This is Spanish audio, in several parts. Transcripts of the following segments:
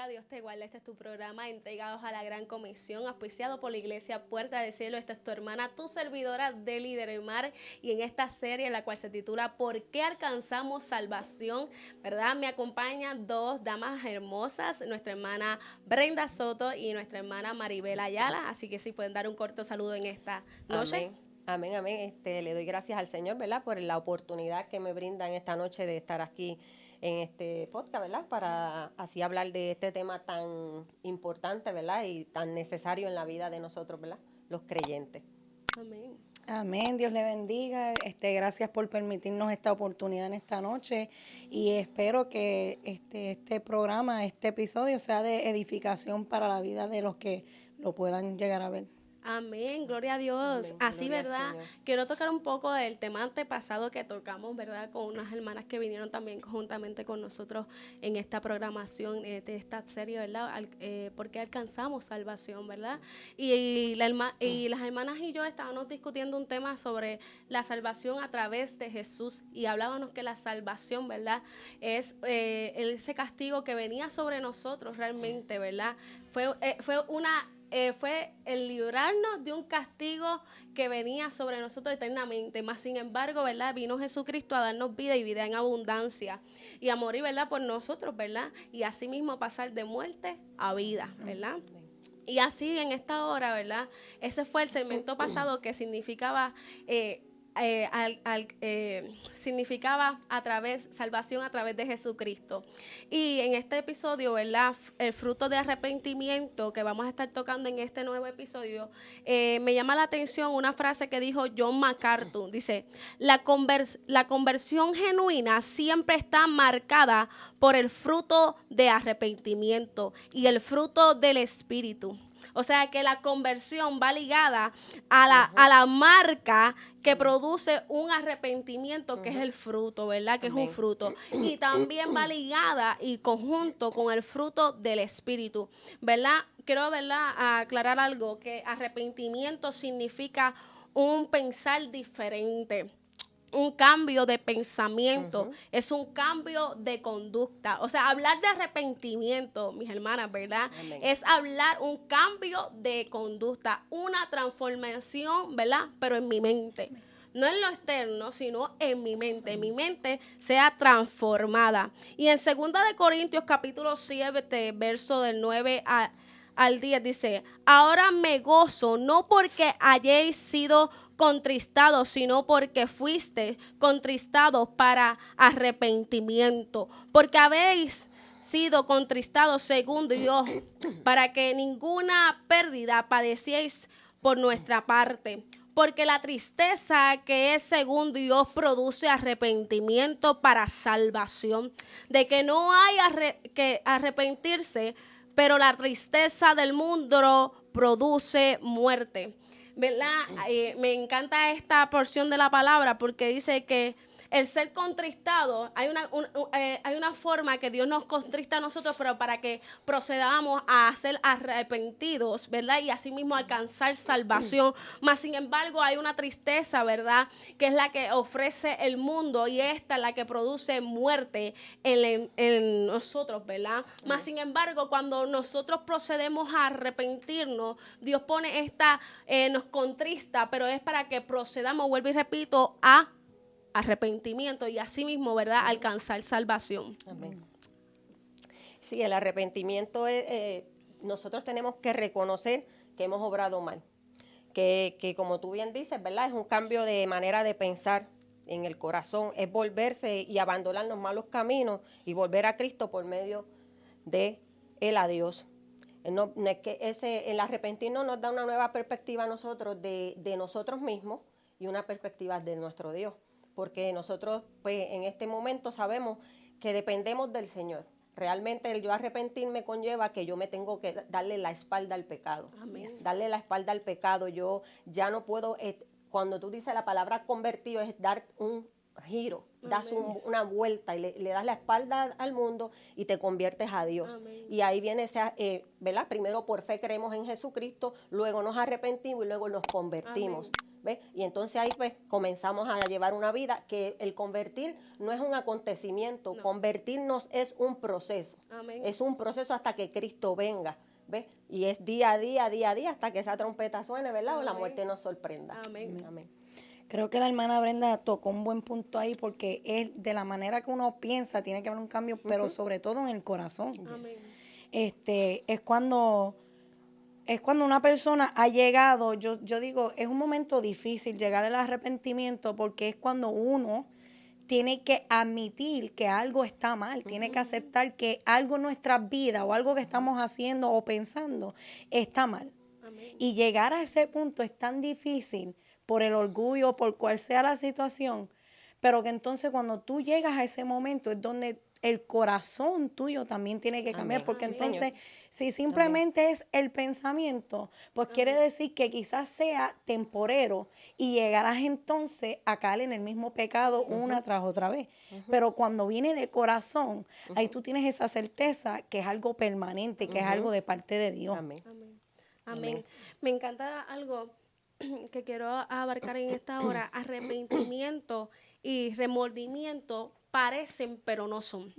Dios te guarde. Este es tu programa Entregados a la Gran Comisión, auspiciado por la Iglesia Puerta del Cielo. Esta es tu hermana, tu servidora Deli del Mar, y en esta serie, la cual se titula ¿Por qué alcanzamos salvación? ¿Verdad? Me acompañan dos damas hermosas, nuestra hermana Brenda Soto y nuestra hermana Maribel Ayala, así que sí pueden dar un corto saludo en esta noche. Amén. Amén, amén. Le doy gracias al Señor, ¿verdad? Por la oportunidad que me brindan esta noche de estar aquí en este podcast, ¿verdad? Para así hablar de este tema tan importante, ¿verdad? Y tan necesario en la vida de nosotros, ¿verdad? Los creyentes. Amén. Amén, Dios le bendiga. Gracias por permitirnos esta oportunidad en esta noche y espero que este programa, este episodio sea de edificación para la vida de los que lo puedan llegar a ver. Amén, gloria a Dios. Amén, así, gloria al ¿verdad? Señor. Quiero tocar un poco del tema antepasado que tocamos, ¿verdad? Con unas hermanas que vinieron también conjuntamente con nosotros en esta programación de esta serie, ¿verdad? Porque alcanzamos salvación, ¿verdad? Y las hermanas y yo estábamos discutiendo un tema sobre la salvación a través de Jesús y hablábamos que la salvación, ¿verdad? Es ese castigo que venía sobre nosotros realmente, ¿verdad? Fue el librarnos de un castigo que venía sobre nosotros eternamente. Más sin embargo, ¿verdad? Vino Jesucristo a darnos vida y vida en abundancia y a morir, ¿verdad? Por nosotros, ¿verdad? Y así mismo pasar de muerte a vida, ¿verdad? Y así en esta hora, ¿verdad? Ese fue el segmento pasado que significaba significaba salvación a través de Jesucristo. Y en este episodio, ¿verdad? El fruto de arrepentimiento que vamos a estar tocando en este nuevo episodio, me llama la atención una frase que dijo John MacArthur. Dice, la conversión genuina siempre está marcada por el fruto de arrepentimiento y el fruto del Espíritu. O sea que la conversión va ligada a la marca que produce un arrepentimiento, que es el fruto, ¿verdad? Que Amén. es un fruto. Y también va ligada y conjunto con el fruto del Espíritu, ¿verdad? Quiero, ¿verdad?, aclarar algo, que arrepentimiento significa un pensar diferente. Un cambio de pensamiento, es un cambio de conducta. O sea, hablar de arrepentimiento, mis hermanas, ¿verdad? Amén. Es hablar un cambio de conducta, una transformación, ¿verdad? Pero en mi mente. No en lo externo, sino en mi mente. Mi mente sea transformada. Y en 2 de Corintios capítulo 7, verso del 9 al 10 dice, ahora me gozo, no porque hayáis sido contristados, sino porque fuiste contristados para arrepentimiento, porque habéis sido contristados según Dios, para que ninguna pérdida padecieis por nuestra parte. Porque la tristeza que es según Dios produce arrepentimiento para salvación, de que no hay que arrepentirse, pero la tristeza del mundo produce muerte. ¿Verdad? Me encanta esta porción de la palabra porque dice que el ser contristado, hay una forma que Dios nos contrista a nosotros, pero para que procedamos a ser arrepentidos, ¿verdad? Y así mismo alcanzar salvación. Mas, sin embargo, hay una tristeza, ¿verdad?, que es la que ofrece el mundo, y esta es la que produce muerte en nosotros, ¿verdad? Mas, sin embargo, cuando nosotros procedemos a arrepentirnos, Dios pone nos contrista, pero es para que procedamos, vuelvo y repito, a arrepentimiento y así mismo, ¿verdad?, alcanzar salvación. Amén. Sí, el arrepentimiento es, nosotros tenemos que reconocer que hemos obrado mal, que como tú bien dices, ¿verdad?, es un cambio de manera de pensar en el corazón, es volverse y abandonar los malos caminos y volver a Cristo por medio de él a Dios. No es que el arrepentirnos nos da una nueva perspectiva a nosotros de nosotros mismos y una perspectiva de nuestro Dios, porque nosotros pues en este momento sabemos que dependemos del Señor. Realmente el yo arrepentirme conlleva que yo me tengo que darle la espalda al pecado. Amén. Darle la espalda al pecado. Yo ya no puedo, cuando tú dices la palabra convertido, es dar un giro das Amén. una vuelta y le das la espalda al mundo y te conviertes a Dios. Amén. Y ahí viene esa, ¿verdad? Primero por fe creemos en Jesucristo, luego nos arrepentimos y luego nos convertimos. Amén. ¿Ves? Y entonces ahí pues comenzamos a llevar una vida que el convertir no es un acontecimiento, No. convertirnos es un proceso. Amén. Es un proceso hasta que Cristo venga. ¿Ves? Y es día a día, hasta que esa trompeta suene, ¿verdad? O la Amén. muerte nos sorprenda. Amén. Amén. Creo que la hermana Brenda tocó un buen punto ahí porque es de la manera que uno piensa, tiene que haber un cambio, pero sobre todo en el corazón. Amén. Es cuando una persona ha llegado, yo digo, es un momento difícil llegar al arrepentimiento porque es cuando uno tiene que admitir que algo está mal, tiene que aceptar que algo en nuestras vidas o algo que estamos haciendo o pensando está mal. Amén. Y llegar a ese punto es tan difícil por el orgullo, por cual sea la situación, pero que entonces cuando tú llegas a ese momento es donde el corazón tuyo también tiene que cambiar, Amén. porque Sí, entonces Señor. si simplemente es el pensamiento, pues quiere decir que quizás sea temporero y llegarás entonces a caer en el mismo pecado una tras otra vez. Pero cuando viene de corazón, ahí tú tienes esa certeza que es algo permanente, que es algo de parte de Dios. Amén. Amén. Amén. Me encanta algo que quiero abarcar en esta hora. Arrepentimiento y remordimiento parecen, pero no son.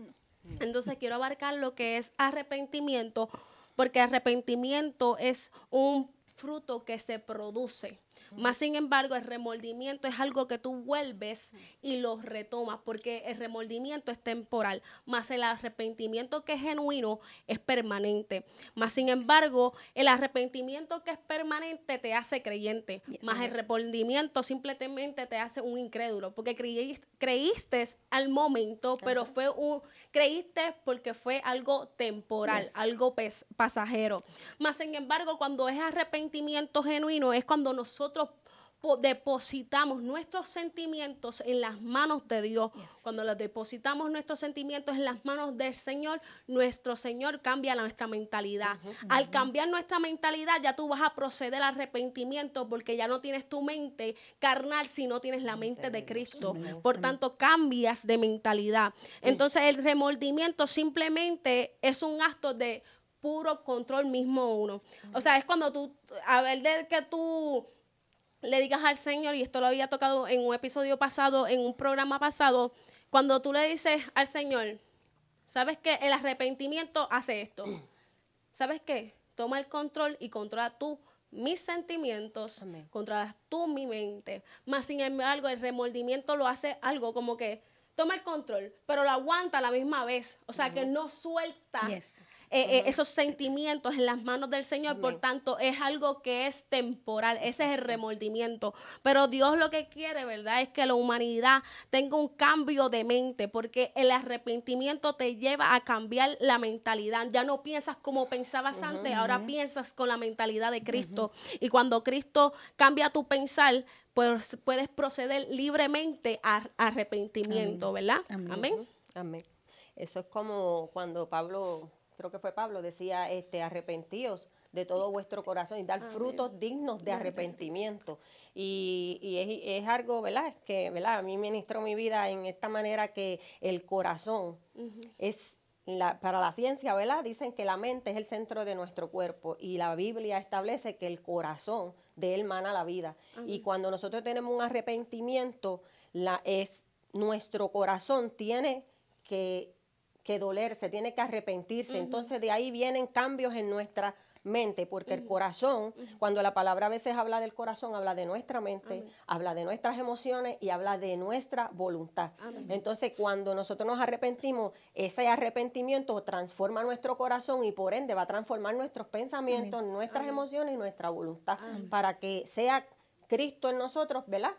Entonces quiero abarcar lo que es arrepentimiento, porque arrepentimiento es un fruto que se produce. Más sin embargo, el remordimiento es algo que tú vuelves y lo retomas, porque el remordimiento es temporal, más el arrepentimiento que es genuino es permanente. Más sin embargo, el arrepentimiento que es permanente te hace creyente, más el remordimiento simplemente te hace un incrédulo, porque creíste al momento, pero creíste porque fue algo temporal, algo pasajero. Más sin embargo, cuando es arrepentimiento genuino, es cuando nosotros depositamos nuestros sentimientos en las manos de Dios. Cuando los depositamos nuestros sentimientos en las manos del Señor, nuestro Señor cambia nuestra mentalidad. Al cambiar nuestra mentalidad, ya tú vas a proceder al arrepentimiento porque ya no tienes tu mente carnal, sino tienes la mente de Cristo. Por tanto, cambias de mentalidad. Entonces, el remordimiento simplemente es un acto de puro control mismo uno. O sea, es cuando tú, a ver, de que tú le digas al Señor, y esto lo había tocado en un episodio pasado, en un programa pasado, cuando tú le dices al Señor, ¿sabes qué? El arrepentimiento hace esto. ¿Sabes qué? Toma el control y controla tú mis sentimientos, Amén. controlas tú mi mente. Más sin embargo, el remordimiento lo hace algo como que toma el control, pero lo aguanta a la misma vez. O sea, que no suelta esos sentimientos en las manos del Señor. Por tanto, es algo que es temporal. Ese es el remordimiento. Pero Dios lo que quiere, ¿verdad?, es que la humanidad tenga un cambio de mente, porque el arrepentimiento te lleva a cambiar la mentalidad. Ya no piensas como pensabas antes, ahora piensas con la mentalidad de Cristo. Y cuando Cristo cambia tu pensar, pues puedes proceder libremente a arrepentimiento, ¿verdad? Amén. Amén. Eso es como cuando Pablo, creo que fue Pablo, decía, arrepentíos de todo vuestro corazón y dar frutos dignos de arrepentimiento. Y es algo, ¿verdad? Es que, ¿verdad? A mí ministró mi vida en esta manera que el corazón es, para la ciencia, ¿verdad? Dicen que la mente es el centro de nuestro cuerpo y la Biblia establece que el corazón de él mana la vida. Y cuando nosotros tenemos un arrepentimiento, nuestro corazón tiene que dolerse, tiene que arrepentirse. Entonces de ahí vienen cambios en nuestra mente, porque el corazón, cuando la palabra a veces habla del corazón, habla de nuestra mente, habla de nuestras emociones y habla de nuestra voluntad. Entonces cuando nosotros nos arrepentimos, ese arrepentimiento transforma nuestro corazón y por ende va a transformar nuestros pensamientos, nuestras emociones y nuestra voluntad para que sea Cristo en nosotros, ¿verdad?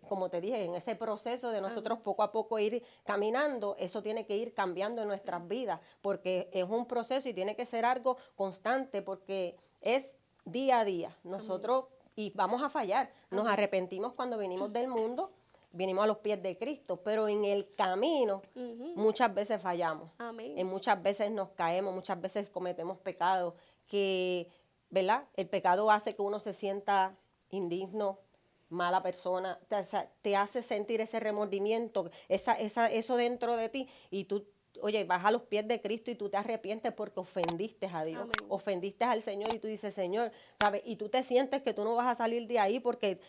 Como te dije, en ese proceso de nosotros poco a poco ir caminando, eso tiene que ir cambiando en nuestras vidas, porque es un proceso y tiene que ser algo constante, porque es día a día. Nosotros, y vamos a fallar, nos arrepentimos cuando venimos del mundo, vinimos a los pies de Cristo, pero en el camino muchas veces fallamos. Muchas veces nos caemos, muchas veces cometemos pecados que, ¿verdad? El pecado hace que uno se sienta indigno, mala persona, te hace sentir ese remordimiento, eso dentro de ti, y tú, oye, vas a los pies de Cristo y tú te arrepientes porque ofendiste a Dios, Amén. ofendiste al Señor y tú dices, Señor, ¿sabes? Y tú te sientes que tú no vas a salir de ahí porque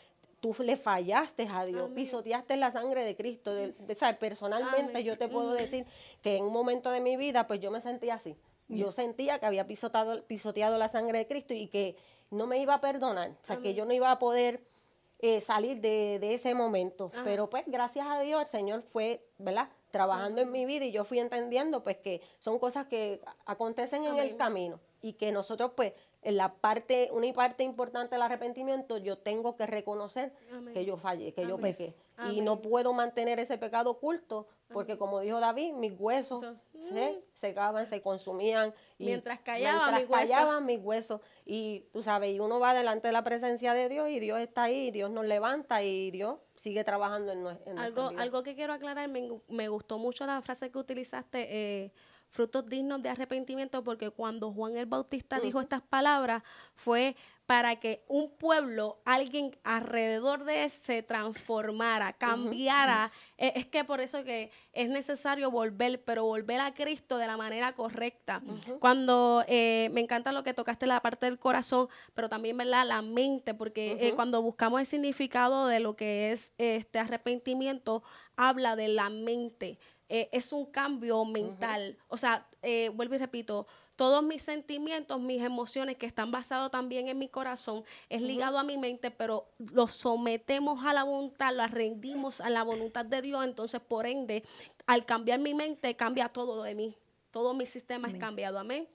tú le fallaste a Dios, Amén. pisoteaste la sangre de Cristo. ¿Sabes? Personalmente Amén. yo te puedo decir que en un momento de mi vida, pues yo me sentía así. Yo sentía que había pisoteado la sangre de Cristo y que no me iba a perdonar, o sea, que yo no iba a poder salir de ese momento. Ajá. Pero pues gracias a Dios el Señor fue, ¿verdad?, trabajando en mi vida y yo fui entendiendo pues que son cosas que acontecen en el camino y que nosotros pues en una parte importante del arrepentimiento yo tengo que reconocer que yo fallé, que yo pequé. Y no puedo mantener ese pecado oculto porque como dijo David, mis huesos se secaban, se consumían. Y mientras callaban mis huesos. Y tú sabes, y uno va delante de la presencia de Dios y Dios está ahí, y Dios nos levanta y Dios sigue trabajando en nuestra vida. Algo que quiero aclarar, me gustó mucho la frase que utilizaste, frutos dignos de arrepentimiento, porque cuando Juan el Bautista dijo estas palabras fue para que un pueblo, alguien alrededor de él se transformara, cambiara. Es que por eso que es necesario volver, pero volver a Cristo de la manera correcta. Cuando me encanta lo que tocaste, la parte del corazón, pero también, ¿verdad?, la mente, porque cuando buscamos el significado de lo que es este arrepentimiento, habla de la mente. Es un cambio mental. O sea, vuelvo y repito, todos mis sentimientos, mis emociones que están basados también en mi corazón, es ligado a mi mente, pero lo sometemos a la voluntad, lo rendimos a la voluntad de Dios. Entonces, por ende, al cambiar mi mente, cambia todo de mí. Todo mi sistema es cambiado. Amén.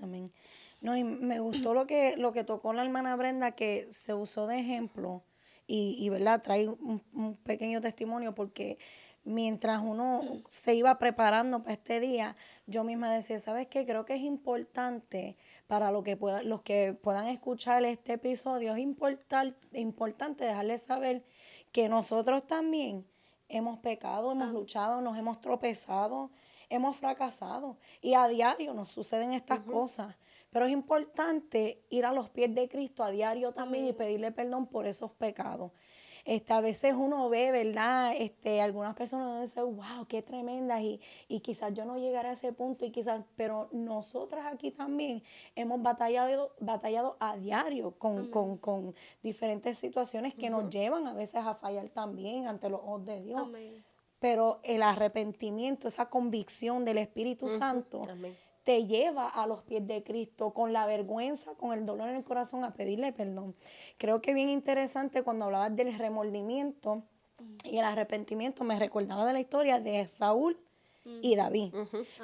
Amén. No, y me gustó lo que tocó la hermana Brenda, que se usó de ejemplo y ¿verdad?, trae un pequeño testimonio, porque mientras uno se iba preparando para este día, yo misma decía, ¿sabes qué? Creo que es importante para los que puedan escuchar este episodio, es importante dejarles saber que nosotros también hemos pecado, hemos luchado, nos hemos tropezado, hemos fracasado y a diario nos suceden estas cosas. Pero es importante ir a los pies de Cristo a diario también y pedirle perdón por esos pecados. A veces uno ve, ¿verdad? Algunas personas dicen, wow, qué tremendas, y quizás yo no llegaré a ese punto, pero nosotras aquí también hemos batallado a diario con diferentes situaciones que nos llevan a veces a fallar también ante los ojos de Dios. Amén. Pero el arrepentimiento, esa convicción del Espíritu Santo, Amén, te lleva a los pies de Cristo con la vergüenza, con el dolor en el corazón, a pedirle perdón. Creo que bien interesante cuando hablabas del remordimiento y el arrepentimiento, me recordaba de la historia de Saúl y David.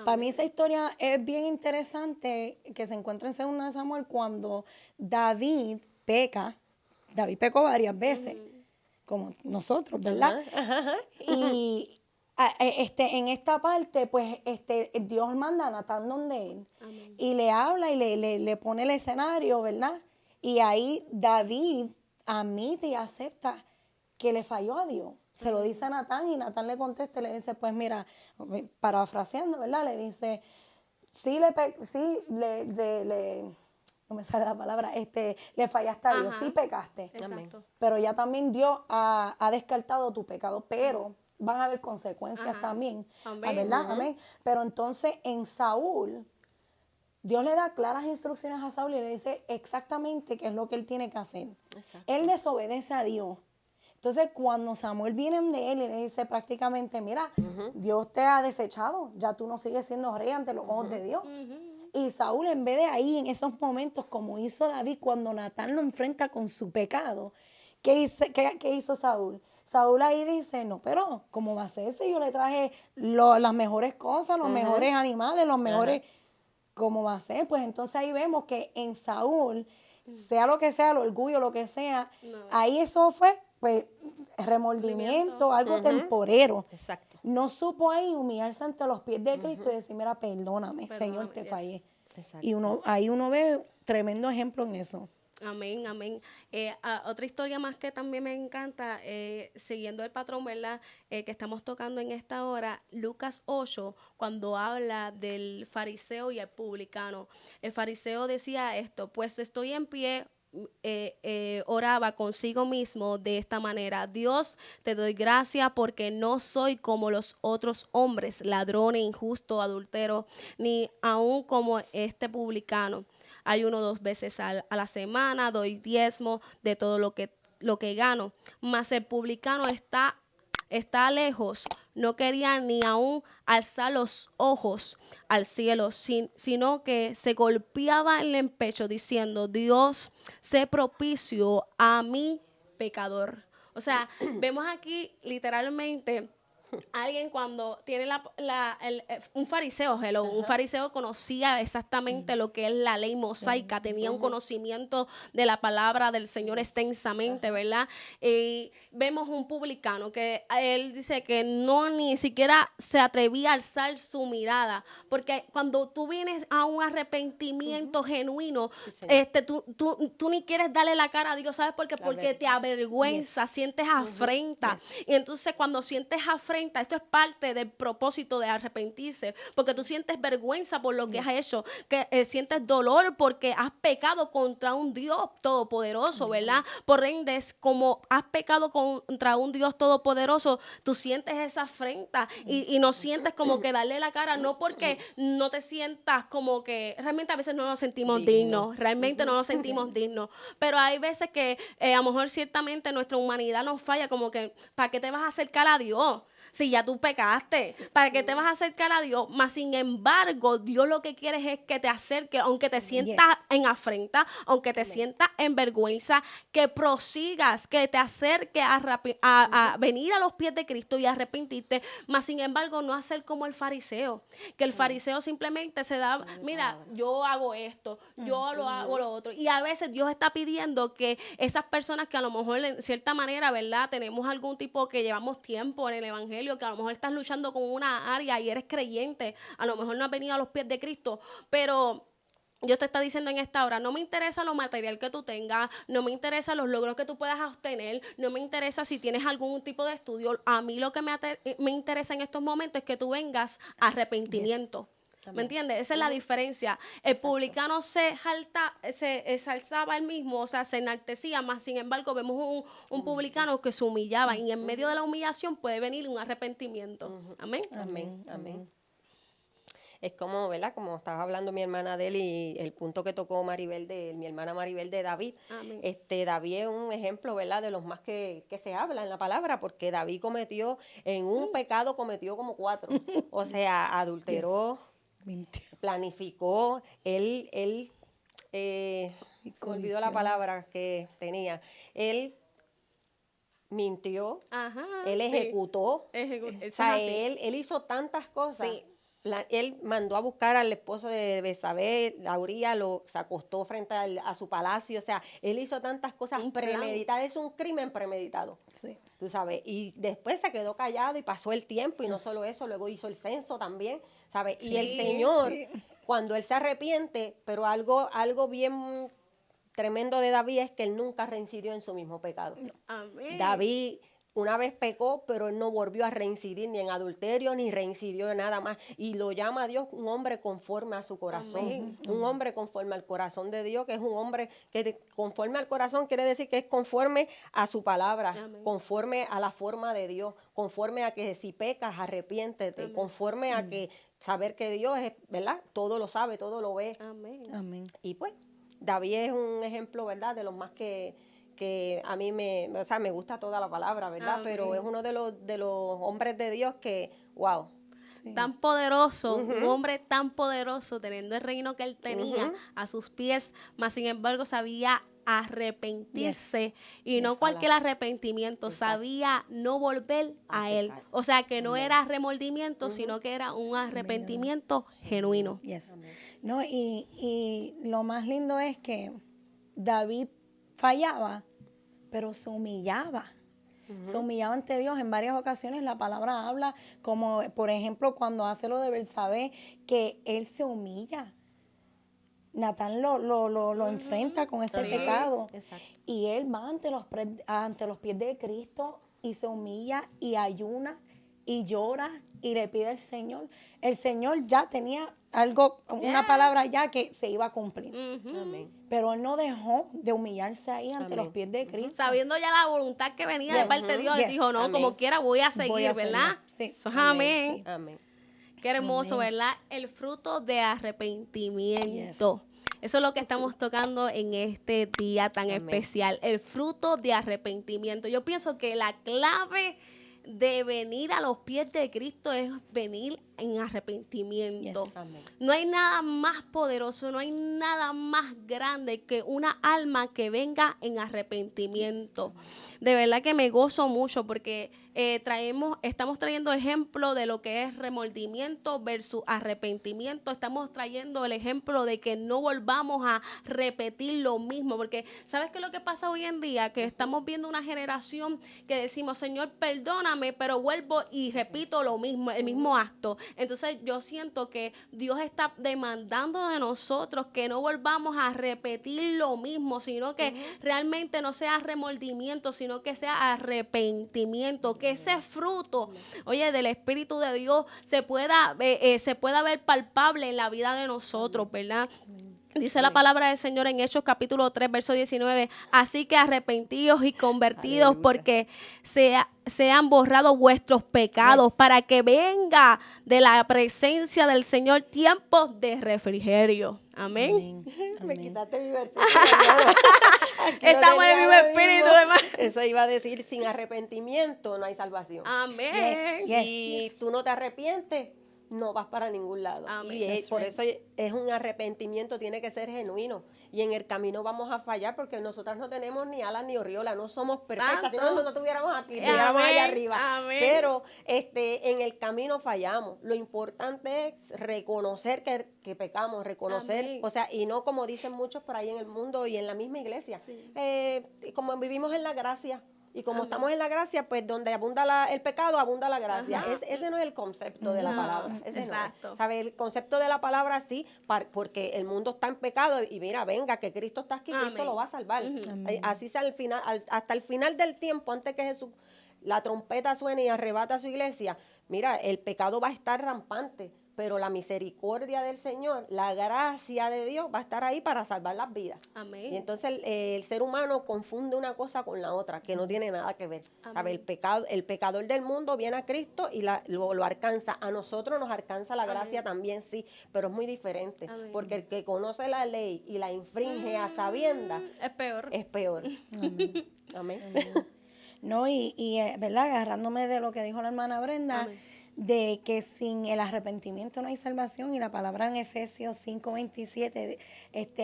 Para mí esa historia es bien interesante, que se encuentra en 2 Samuel, cuando David pecó varias veces, como nosotros, ¿verdad? Y en esta parte, pues, Dios manda a Natán donde él. Amén. Y le habla y le pone el escenario, ¿verdad? Y ahí David admite y acepta que le falló a Dios. Se lo dice a Natán y Natán le contesta y le dice, pues mira, parafraseando, ¿verdad? Le dice, no me sale la palabra, le fallaste a Dios, sí pecaste. Exacto. Pero ya también Dios ha descartado tu pecado, pero van a haber consecuencias también. Amén. ¿Verdad? Amén. Pero entonces en Saúl, Dios le da claras instrucciones a Saúl y le dice exactamente qué es lo que él tiene que hacer. exacto. Él desobedece a Dios. Entonces, cuando Samuel viene de él y le dice prácticamente, mira, Dios te ha desechado, ya tú no sigues siendo rey ante los ojos de Dios. Y Saúl, en vez de ahí, en esos momentos, como hizo David, cuando Natán lo enfrenta con su pecado, ¿qué hizo Saúl? Saúl ahí dice, no, pero ¿cómo va a ser si yo le traje las mejores cosas, los mejores animales, los mejores... ¿Cómo va a ser? Pues entonces ahí vemos que en Saúl, sea lo que sea, el orgullo, lo que sea, ahí eso fue, pues, remordimiento, algo temporero. Exacto. No supo ahí humillarse ante los pies de Cristo y decir, mira, perdóname, Señor, te fallé. Exacto. Y ahí uno ve tremendo ejemplo en eso. Amén, amén. Otra historia más que también me encanta, siguiendo el patrón, ¿verdad?, que estamos tocando en esta hora, Lucas 8, cuando habla del fariseo y el publicano. El fariseo decía esto, pues estoy en pie oraba consigo mismo de esta manera: Dios, te doy gracias porque no soy como los otros hombres, ladrones, injustos, adúlteros, ni aún como este publicano. Ayuno 2 veces a la semana, doy diezmo de todo lo que gano. Mas el publicano está lejos, no quería ni aún alzar los ojos al cielo, sino que se golpeaba en el pecho diciendo: Dios, sé propicio a mi pecador. O sea, vemos aquí literalmente alguien cuando tiene un fariseo, un fariseo conocía exactamente lo que es la ley mosaica, tenía un conocimiento de la palabra del Señor extensamente, ¿verdad? Y vemos un publicano que él dice que no ni siquiera se atrevía a alzar su mirada, porque cuando tú vienes a un arrepentimiento genuino, tú ni quieres darle la cara a Dios, ¿sabes por qué? Porque te avergüenza, sientes afrenta. Y entonces cuando sientes afrenta, esto es parte del propósito de arrepentirse, porque tú sientes vergüenza por lo que has hecho, que sientes dolor porque has pecado contra un Dios todopoderoso, ¿verdad? Por ende, como has pecado contra un Dios todopoderoso, tú sientes esa afrenta y no sientes como que darle la cara, no porque no te sientas como que, realmente a veces no nos sentimos dignos, realmente no nos sentimos dignos, pero hay veces que a lo mejor ciertamente nuestra humanidad nos falla, como que, ¿para qué te vas a acercar a Dios? Si ya tú pecaste, ¿para qué te vas a acercar a Dios? Mas, sin embargo, Dios lo que quiere es que te acerques, aunque te sientas en afrenta, aunque te sientas en vergüenza, que prosigas, que te acerques a venir a los pies de Cristo y arrepentirte. Mas, sin embargo, no hacer como el fariseo, que el fariseo simplemente se da, mira, yo hago esto, yo lo hago lo otro. Y a veces Dios está pidiendo que esas personas que a lo mejor en cierta manera, ¿verdad? Tenemos algún tipo que llevamos tiempo en el evangelio, que a lo mejor estás luchando con una área y eres creyente, a lo mejor no has venido a los pies de Cristo, pero Dios te está diciendo en esta hora: no me interesa lo material que tú tengas, no me interesa los logros que tú puedas obtener, no me interesa si tienes algún tipo de estudio, a mí lo que me interesa en estos momentos es que tú vengas a arrepentimiento. ¿Me entiendes? Esa es la diferencia. El publicano se alzaba él mismo, o sea, se enaltecía, más sin embargo vemos un publicano que se humillaba, y en medio de la humillación puede venir un arrepentimiento. Amén. Amén, amén. Es como, ¿verdad? Como estaba hablando mi hermana de él y el punto que tocó mi hermana Maribel de David. Amén. David es un ejemplo, ¿verdad? De los más que se habla en la palabra, porque David cometió, en un pecado cometió como 4. O sea, adulteró, planificó, él me olvidó la palabra que tenía. Él mintió, él ejecutó, o sea, él hizo tantas cosas. Sí. Él mandó a buscar al esposo de Betsabé, Uría, se acostó frente a su palacio, o sea, él hizo tantas cosas premeditadas, es un crimen premeditado, tú sabes, y después se quedó callado y pasó el tiempo, y no solo eso, luego hizo el censo también, ¿sabes? Y el Señor, cuando él se arrepiente, pero algo bien tremendo de David es que él nunca reincidió en su mismo pecado. Amén. David una vez pecó, pero él no volvió a reincidir ni en adulterio, ni reincidió en nada más. Y lo llama a Dios un hombre conforme a su corazón. Amén. Un hombre conforme al corazón de Dios, que es un hombre que conforme al corazón quiere decir que es conforme a su palabra. Amén. Conforme a la forma de Dios, conforme a que si pecas, arrepiéntete, amén, conforme a que saber que Dios es, ¿verdad? Todo lo sabe, todo lo ve. Amén. Amén. Y pues, David es un ejemplo, ¿verdad? De los más que a mí me gusta toda la palabra, ¿verdad? Pero es uno de los hombres de Dios que, wow. Sí. Tan poderoso, un hombre tan poderoso, teniendo el reino que él tenía a sus pies, mas sin embargo sabía arrepentirse, y no cualquier arrepentimiento, sabía no volver a él. O sea, que no era remordimiento, sino que era un arrepentimiento genuino. No, y lo más lindo es que David fallaba, pero se humillaba. Se humillaba ante Dios. En varias ocasiones la palabra habla, como por ejemplo cuando hace lo de Betsabé, que él se humilla. Natán lo enfrenta con ese pecado. Exacto. Y él va ante los pies de Cristo y se humilla y ayuna y llora y le pide al Señor. El Señor ya tenía algo, una Yes. palabra ya que se iba a cumplir. Ujú. Amén. Pero él no dejó de humillarse ahí ante Amén. los pies de Cristo. Sabiendo ya la voluntad que venía de Yes. parte de Dios, él Yes. dijo, no, Amén. como quiera voy a seguir, Voy a ¿verdad? seguir. Sí. Eso es amén. Sí. Amén. Qué hermoso, Amén. ¿verdad? El fruto de arrepentimiento. Eso es lo que estamos tocando en este día tan Amén. especial, el fruto de arrepentimiento. Yo pienso que la clave de venir a los pies de Cristo es venir en arrepentimiento. Yes. Amén. No hay nada más poderoso, no hay nada más grande que una alma que venga en arrepentimiento. De verdad que me gozo mucho porque estamos trayendo ejemplo de lo que es remordimiento versus arrepentimiento. Estamos trayendo el ejemplo de que no volvamos a repetir lo mismo, porque ¿sabes qué es lo que pasa hoy en día? Que estamos viendo una generación que decimos, Señor, perdóname, pero vuelvo y repito lo mismo, el mismo acto. Entonces yo siento que Dios está demandando de nosotros que no volvamos a repetir lo mismo, sino que realmente no sea remordimiento, sino que sea arrepentimiento, que ese fruto, oye, del Espíritu de Dios se pueda ver palpable en la vida de nosotros, ¿verdad? Dice la palabra del Señor en Hechos capítulo 3, verso 19, así que arrepentidos y convertidos Aleluya. porque sean borrados vuestros pecados para que venga de la presencia del Señor tiempos de refrigerio. Amén. Amén. Me Amén. quitaste mi versículo, hermano. Aquí lo Estamos en el tenía mismo ahora espíritu, mismo. hermano. Eso iba a decir, sin arrepentimiento no hay salvación. Amén. Yes. Si tú no te arrepientes, no vas para ningún lado. Amén. Y That's por right. eso es un arrepentimiento, tiene que ser genuino. Y en el camino vamos a fallar porque nosotras no tenemos ni alas ni oriola, no somos perfectas. Si no, Santo. no estuviéramos aquí, estuviéramos allá Amén. arriba. Amén. Pero en el camino fallamos. Lo importante es reconocer que pecamos, reconocer, Amén. o sea, y no como dicen muchos por ahí en el mundo y en la misma iglesia. Sí. Como vivimos en la gracia. Y como Amén. estamos en la gracia, pues donde abunda el pecado, abunda la gracia. Ajá. Ese no es el concepto de la No, palabra. Ese exacto. no es. ¿Sabe? El concepto de la palabra sí, porque el mundo está en pecado y mira, venga, que Cristo está aquí, Cristo Amén. lo va a salvar. Ujú. Amén. Así sea al final, hasta el final del tiempo, antes que Jesús, la trompeta suene y arrebata a su iglesia, mira, el pecado va a estar rampante, pero la misericordia del Señor, la gracia de Dios va a estar ahí para salvar las vidas. Amén. Y entonces el ser humano confunde una cosa con la otra, que no tiene nada que ver. ¿Sabe? El pecador del mundo viene a Cristo y lo alcanza. A nosotros nos alcanza la gracia también, sí, pero es muy diferente. Amén. Porque el que conoce la ley y la infringe a sabienda Es peor. es peor. Amén. No, ¿verdad? Agarrándome de lo que dijo la hermana Brenda, Amén. de que sin el arrepentimiento no hay salvación, y la palabra en Efesios 5:27,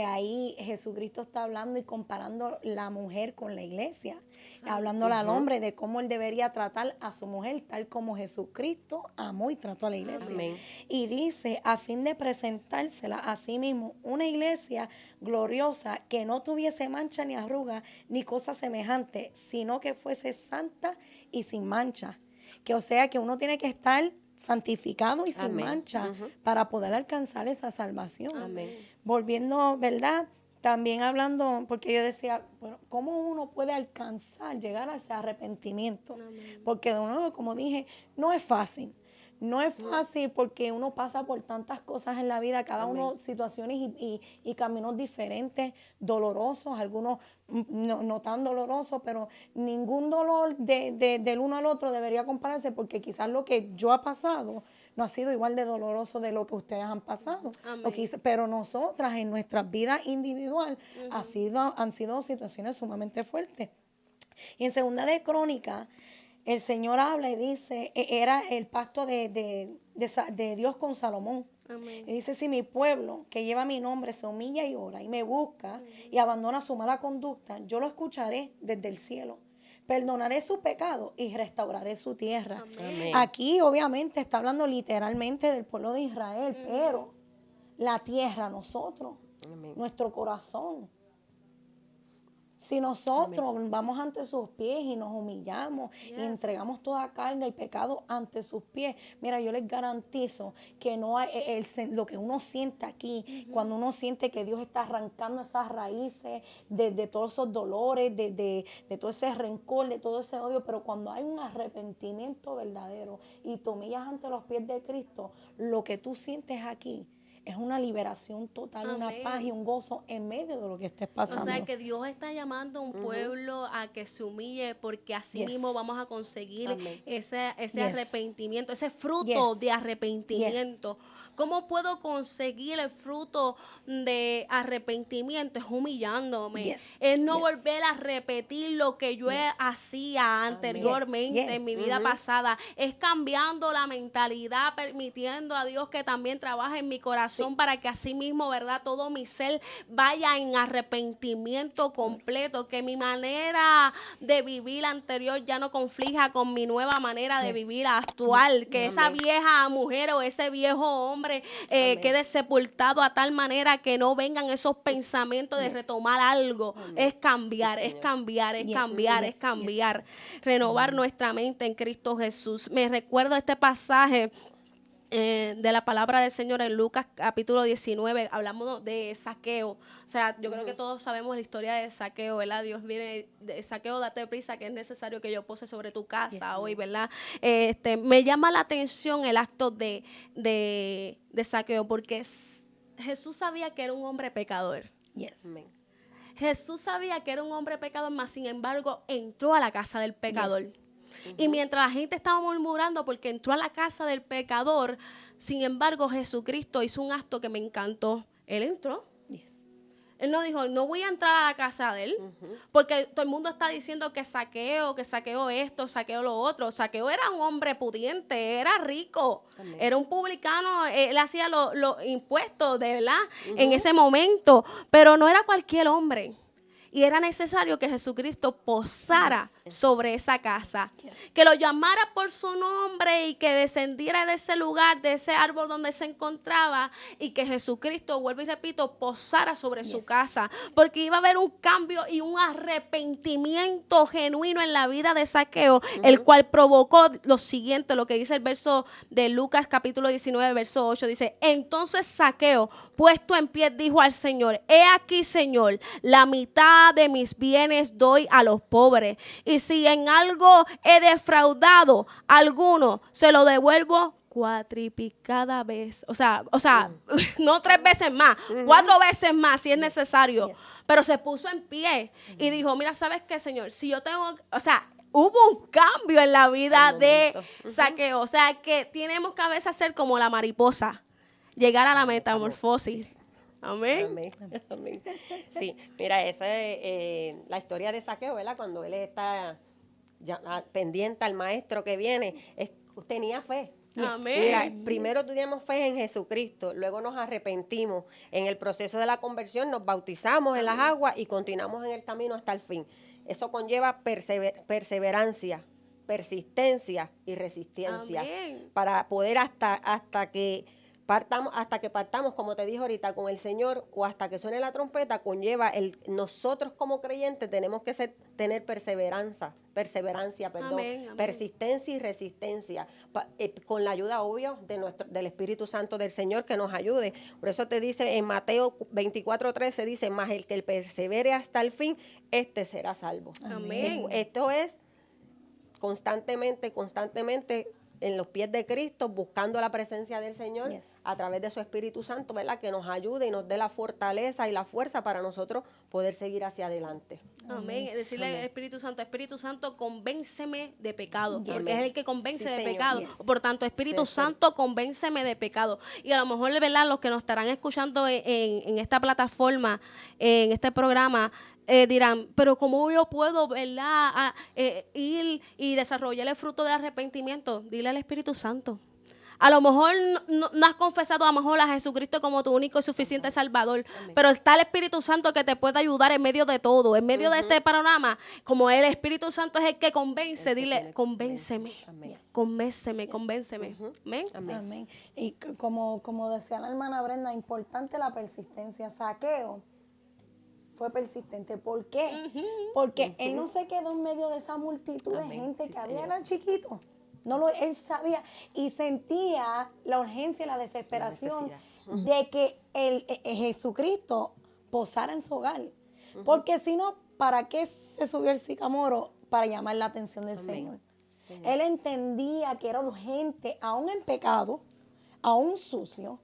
ahí Jesucristo está hablando y comparando la mujer con la iglesia, hablándole al hombre de cómo él debería tratar a su mujer, tal como Jesucristo amó y trató a la iglesia. Amén. Y dice, a fin de presentársela a sí mismo una iglesia gloriosa que no tuviese mancha ni arruga ni cosa semejante, sino que fuese santa y sin mancha. Que o sea que uno tiene que estar santificado y sin Amén. mancha para poder alcanzar esa salvación. Amén. Volviendo, ¿verdad? También hablando, porque yo decía, bueno, ¿cómo uno puede alcanzar, llegar a ese arrepentimiento? Porque de nuevo, como dije, no es fácil. No es fácil porque uno pasa por tantas cosas en la vida, cada uno situaciones y caminos diferentes, dolorosos, algunos no tan dolorosos, pero ningún dolor del uno al otro debería compararse, porque quizás lo que yo he pasado no ha sido igual de doloroso de lo que ustedes han pasado. Amén. Pero nosotras en nuestra vida individual han sido situaciones sumamente fuertes. Y en Segunda de Crónicas, el Señor habla y dice, era el pacto de Dios con Salomón. Amén. Y dice, si mi pueblo que lleva mi nombre se humilla y ora y me busca y abandona su mala conducta, yo lo escucharé desde el cielo. Perdonaré su pecado y restauraré su tierra. Amén. Aquí obviamente está hablando literalmente del pueblo de Israel, pero la tierra, nosotros, Amén. nuestro corazón. Si nosotros vamos ante sus pies y nos humillamos y entregamos toda carga y pecado ante sus pies, mira, yo les garantizo que no hay lo que uno siente aquí, cuando uno siente que Dios está arrancando esas raíces de todos esos dolores, de todo ese rencor, de todo ese odio, pero cuando hay un arrepentimiento verdadero y te humillas ante los pies de Cristo, lo que tú sientes aquí es una liberación total, una Amén. paz y un gozo en medio de lo que estés pasando. O sea, que Dios está llamando a un pueblo a que se humille, porque así Yes. mismo vamos a conseguir Amén. ese Yes. arrepentimiento, ese fruto Yes. de arrepentimiento. ¿Cómo puedo conseguir el fruto de arrepentimiento? Es humillándome. Yes. Es no Yes. volver a repetir lo que yo Yes. hacía anteriormente Yes. en mi vida pasada. Es cambiando la mentalidad, permitiendo a Dios que también trabaje en mi corazón para que así mismo, ¿verdad? Todo mi ser vaya en arrepentimiento completo, que mi manera de vivir anterior ya no conflija con mi nueva manera de Yes. vivir actual, que esa Amén. vieja mujer o ese viejo hombre quede sepultado a tal manera que no vengan esos pensamientos de retomar algo. Es cambiar, Sí, es Señor. cambiar, es Yes. cambiar, Yes. es cambiar. Renovar nuestra mente en Cristo Jesús. Me recuerdo este pasaje de la palabra del Señor en Lucas capítulo 19, hablamos de Zaqueo. O sea, yo creo que todos sabemos la historia de Zaqueo, ¿verdad? Dios viene, de Zaqueo, date prisa, que es necesario que yo pose sobre tu casa hoy, ¿verdad? Me llama la atención el acto de Zaqueo, porque Jesús sabía que era un hombre pecador. Yes. Amén. Jesús sabía que era un hombre pecador, mas sin embargo entró a la casa del pecador. Yes. Y mientras la gente estaba murmurando porque entró a la casa del pecador, sin embargo Jesucristo hizo un acto que me encantó. Él entró. Yes. Él no dijo, no voy a entrar a la casa de él, porque todo el mundo está diciendo que saqueo esto, saqueo lo otro. Saqueo era un hombre pudiente, era rico, Amén. era un publicano, él hacía los impuestos, de verdad, en ese momento, pero no era cualquier hombre. Y era necesario que Jesucristo posara sobre esa casa, que lo llamara por su nombre y que descendiera de ese lugar, de ese árbol donde se encontraba, y que Jesucristo, vuelvo y repito, posara sobre su casa, porque iba a haber un cambio y un arrepentimiento genuino en la vida de Zaqueo, el cual provocó lo siguiente, lo que dice el verso de Lucas capítulo 19, verso 8, dice, entonces Zaqueo, puesto en pie, dijo al Señor, he aquí, Señor, la mitad de mis bienes doy a los pobres, y si en algo he defraudado a alguno, se lo devuelvo cuatriplicada vez, o sea, no 3 veces más, 4 veces más si es necesario. Yes. Pero se puso en pie y dijo, mira, ¿sabes qué, Señor? Si yo tengo, o sea, hubo un cambio en la vida Al de momento. Zaqueo, o sea, que tenemos que a veces hacer como la mariposa, llegar a la metamorfosis. Amén. Amén. Amén. Sí, mira, esa es la historia de Zaqueo, ¿verdad? Cuando él está pendiente al maestro que viene, tenía fe. Amén. Mira, primero tuvimos fe en Jesucristo, luego nos arrepentimos. En el proceso de la conversión nos bautizamos en las aguas y continuamos en el camino hasta el fin. Eso conlleva perseverancia, persistencia y resistencia. Amén. Para poder hasta que partamos, como te dije ahorita, con el Señor, o hasta que suene la trompeta, conlleva nosotros como creyentes tenemos que tener perseverancia, Amén, amén. persistencia y resistencia, con la ayuda, obvio, del Espíritu Santo del Señor que nos ayude. Por eso te dice en Mateo 24:13, dice, mas el que persevere hasta el fin, este será salvo. Amén. Esto es constantemente en los pies de Cristo, buscando la presencia del Señor Yes. a través de su Espíritu Santo, ¿verdad? Que nos ayude y nos dé la fortaleza y la fuerza para nosotros poder seguir hacia adelante. Amén. Decirle al Espíritu Santo, convénceme de pecado. Yes. Porque es el que convence Sí, de Señor. pecado. Yes. Por tanto, Espíritu Sí, sí. Santo, convénceme de pecado. Y a lo mejor, ¿verdad? Los que nos estarán escuchando en esta plataforma, en este programa, dirán, pero ¿cómo yo puedo, verdad, ir y desarrollar el fruto de arrepentimiento? Dile al Espíritu Santo. A lo mejor no has confesado a lo mejor a Jesucristo como tu único y suficiente Salvador, pero está el Espíritu Santo que te puede ayudar en medio de todo, en medio de este panorama. Como el Espíritu Santo es el que convence, El que dile, tiene convénceme, Amén. convénceme, convénceme. Amén. Amén. Amén. Y como decía la hermana Brenda, importante la persistencia. Zaqueo fue persistente. ¿Por qué? Porque él no se quedó en medio de esa multitud de Amén. gente Sí, que había, Señor. era chiquito. Él sabía y sentía la urgencia y la desesperación de que Jesucristo posara en su hogar. Porque si no, ¿para qué se subió el sicamoro? Para llamar la atención del Amén. Señor. Señor. Él entendía que era urgente, aún en pecado, aún sucio,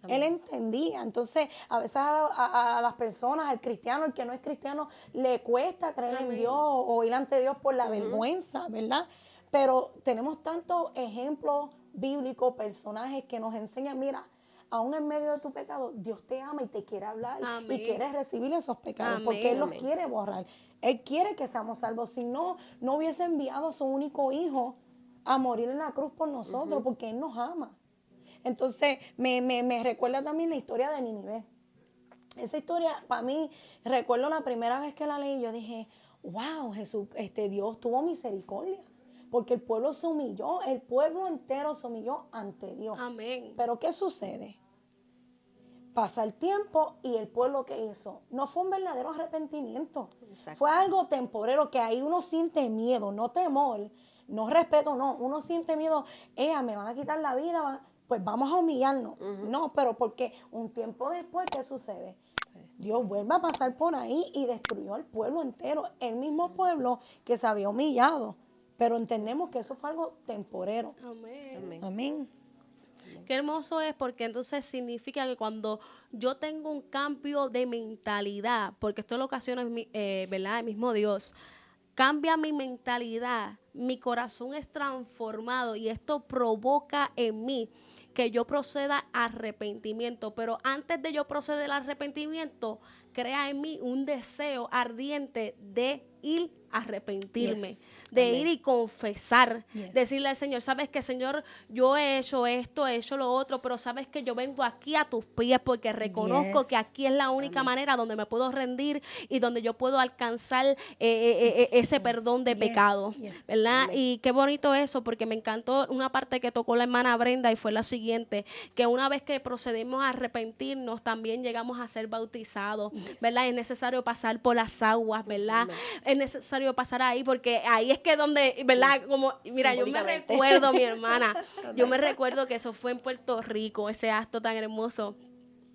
Él entendía. Entonces, a veces a las personas, al cristiano, el que no es cristiano, le cuesta creer en Dios o ir ante Dios por la vergüenza, ¿verdad? Pero tenemos tantos ejemplos bíblicos, personajes que nos enseñan, mira, aún en medio de tu pecado, Dios te ama y te quiere hablar y quiere recibir esos pecados porque Él los quiere borrar. Él quiere que seamos salvos. Si no, no hubiese enviado a su único hijo a morir en la cruz por nosotros porque Él nos ama. Entonces, me recuerda también la historia de Nínive. Esa historia, para mí, recuerdo la primera vez que la leí, yo dije, wow, Jesús, Dios tuvo misericordia. Porque el pueblo se humilló, el pueblo entero se humilló ante Dios. Amén. Pero ¿qué sucede? Pasa el tiempo y el pueblo ¿qué hizo? No fue un verdadero arrepentimiento. Exacto. Fue algo temporero que ahí uno siente miedo, no temor, no respeto, no. Uno siente miedo, me van a quitar la vida, pues vamos a humillarnos. No, pero porque un tiempo después, ¿qué sucede? Dios vuelve a pasar por ahí y destruyó al pueblo entero, el mismo pueblo que se había humillado. Pero entendemos que eso fue algo temporero. Amén. Amén. Qué hermoso es porque entonces significa que cuando yo tengo un cambio de mentalidad, porque esto lo ocasiona, ¿verdad? El mismo Dios, cambia mi mentalidad, mi corazón es transformado y esto provoca en mí que yo proceda a arrepentimiento. Pero antes de yo proceder al arrepentimiento, crea en mí un deseo ardiente de ir a arrepentirme. Yes. De Amén. ir y confesar, Yes. decirle al Señor, sabes que Señor, yo he hecho esto, he hecho lo otro, pero sabes que yo vengo aquí a tus pies porque reconozco Yes. que aquí es la única manera donde me puedo rendir y donde yo puedo alcanzar ese perdón de Yes. pecado, Yes. ¿verdad? Amén. Y qué bonito eso, porque me encantó una parte que tocó la hermana Brenda y fue la siguiente, que una vez que procedimos a arrepentirnos, también llegamos a ser bautizados, ¿verdad? Es necesario pasar por las aguas, ¿verdad? Es necesario pasar ahí porque ahí es que donde, ¿verdad? Como, mira, yo me Simbólicamente. recuerdo, mi hermana, yo me recuerdo que eso fue en Puerto Rico, ese acto tan hermoso.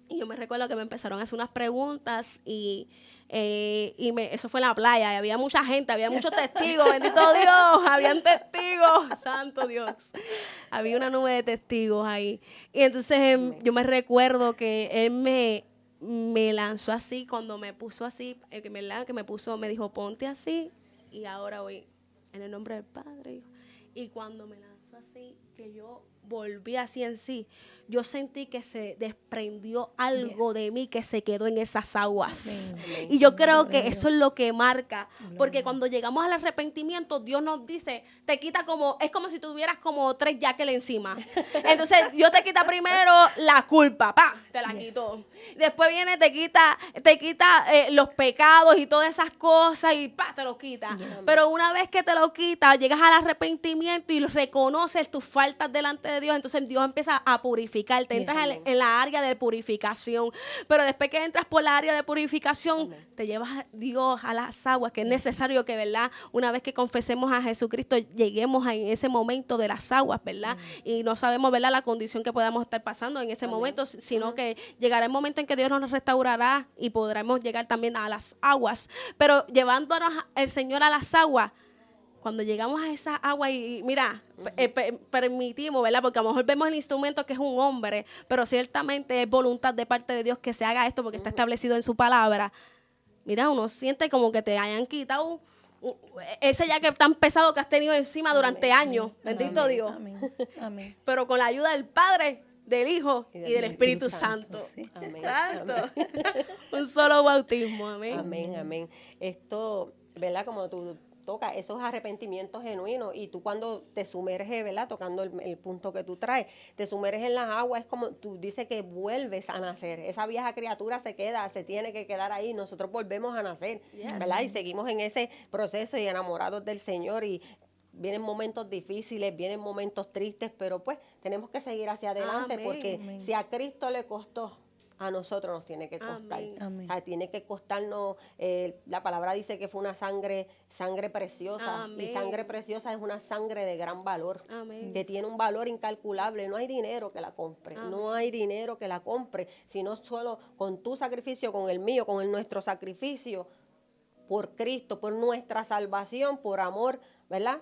Y yo me recuerdo que me empezaron a hacer unas preguntas y eso fue en la playa y había mucha gente, había muchos testigos, bendito Dios, habían testigos, santo Dios. Había una nube de testigos ahí. Y entonces yo me recuerdo que él me lanzó así, cuando me puso así, me dijo, ponte así y ahora voy en el nombre del Padre, Hijo. Y cuando me lanzó así, que yo volví así en sí, yo sentí que se desprendió algo de mí que se quedó en esas aguas. Amén. Y yo creo que eso es lo que marca, porque cuando llegamos al arrepentimiento, Dios nos dice, te quita es como si tuvieras como 3 jackets encima. Entonces, Dios te quita primero la culpa, te la quitó. Después viene, te quita los pecados y todas esas cosas y te lo quita. Pero una vez que te lo quita, llegas al arrepentimiento y reconoces tus faltas delante de Dios, entonces Dios empieza a purificarte, entras en la área de purificación, pero después que entras por la área de purificación, te llevas a Dios a las aguas, que es necesario que, ¿verdad? Una vez que confesemos a Jesucristo, lleguemos en ese momento de las aguas, ¿verdad? Y no sabemos, ¿verdad?, la condición que podamos estar pasando en ese momento, sino que llegará el momento en que Dios nos restaurará y podremos llegar también a las aguas, pero llevándonos el Señor a las aguas, cuando llegamos a esa agua y mira, permitimos, ¿verdad? Porque a lo mejor vemos el instrumento que es un hombre, pero ciertamente es voluntad de parte de Dios que se haga esto porque está establecido en su palabra. Mira, uno siente como que te hayan quitado ese ya que tan pesado que has tenido encima durante años. Bendito Dios. Amén. Amén. Pero con la ayuda del Padre, del Hijo y del Espíritu Santo. Sí. Amén. Santo. Un solo bautismo. Amén. Amén, amén. Esto, ¿verdad? Como tú tocas esos arrepentimientos genuinos y tú cuando te sumerges, ¿verdad? Tocando el punto que tú traes, te sumerges en las aguas, es como tú dices que vuelves a nacer. Esa vieja criatura se tiene que quedar ahí. Nosotros volvemos a nacer, ¿verdad? Y seguimos en ese proceso y enamorados del Señor y vienen momentos difíciles, vienen momentos tristes, pero pues tenemos que seguir hacia adelante. Amén. Porque Amén. si a Cristo le costó, a nosotros nos tiene que costar. Amén. Amén. O sea, tiene que costarnos, la palabra dice que fue una sangre preciosa. Amén. Y sangre preciosa es una sangre de gran valor. Amén. Que tiene un valor incalculable. No hay dinero que la compre. Amén. No hay dinero que la compre. Sino solo con tu sacrificio, con el mío, con nuestro sacrificio por Cristo, por nuestra salvación, por amor, ¿verdad?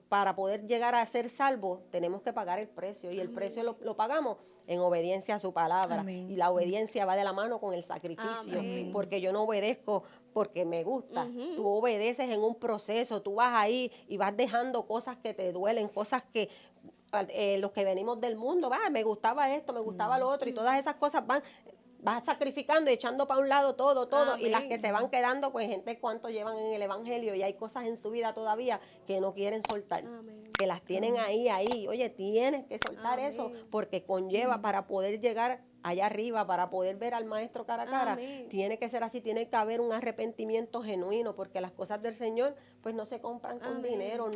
Para poder llegar a ser salvos, tenemos que pagar el precio. Y el precio lo pagamos en obediencia a su palabra. Amén. Y la obediencia va de la mano con el sacrificio, Amén. porque yo no obedezco porque me gusta. Tú obedeces en un proceso, tú vas ahí y vas dejando cosas que te duelen, cosas que los que venimos del mundo, me gustaba esto, me gustaba lo otro, y todas esas cosas vas sacrificando y echando para un lado todo, Amén. y las que se van quedando, pues gente cuánto llevan en el evangelio y hay cosas en su vida todavía que no quieren soltar, Amén. que las tienen ahí, oye, tienes que soltar Amén. eso, porque conlleva para poder llegar allá arriba, para poder ver al maestro cara a cara, Amén. tiene que ser así, tiene que haber un arrepentimiento genuino, porque las cosas del Señor pues no se compran con Amén. dinero,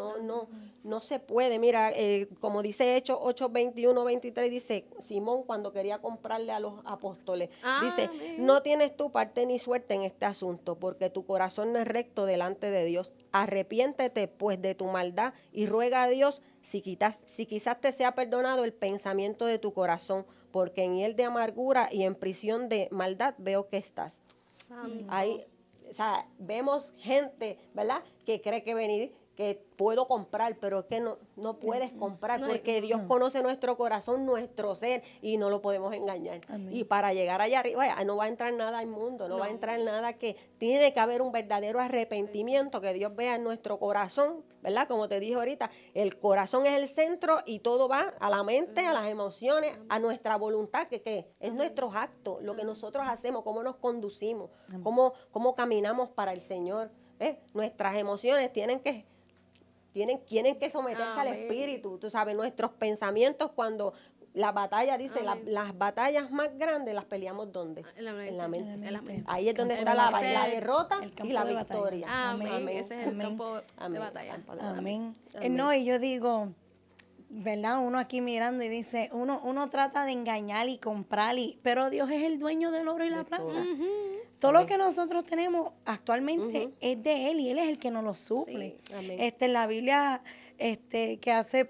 no se puede. Mira, como dice Hechos 8, 21, 23, dice Simón cuando quería comprarle a los apóstoles, dice, Amén. no tienes tu parte ni suerte en este asunto, porque tu corazón no es recto delante de Dios. Arrepiéntete pues de tu maldad y ruega a Dios si quizás te sea perdonado el pensamiento de tu corazón, porque en él de amargura y en prisión de maldad veo que estás. Santo. Ahí, o sea, vemos gente, ¿verdad?, que cree que venir, que puedo comprar, pero es que no puedes comprar, No, porque Dios conoce nuestro corazón, nuestro ser, y no lo podemos engañar. Amén. Y para llegar allá arriba, no va a entrar nada inmundo, no va a entrar nada, que tiene que haber un verdadero arrepentimiento, que Dios vea en nuestro corazón, ¿verdad? Como te dije ahorita, el corazón es el centro y todo va a la mente, a las emociones, a nuestra voluntad, que es nuestros actos, lo que nosotros hacemos, cómo nos conducimos, cómo caminamos para el Señor. Nuestras emociones tienen que someterse al Amén. espíritu, tú sabes, nuestros pensamientos cuando la batalla, dice, las batallas más grandes las peleamos ¿dónde? En la mente. En la mente. En la mente. Ahí es donde El está campo la de- derrota el campo y la de batalla. victoria. Amén. Ese es el Amén. campo de Amén. batalla. Campo de batalla. Amén. Amén. No, y yo digo, ¿verdad? Uno aquí mirando y dice, uno trata de engañar y comprar, pero Dios es el dueño del oro y la De plata. todo. Todo lo que nosotros tenemos actualmente es de Él y Él es el que nos lo suple. Sí, amén. En la Biblia, que hace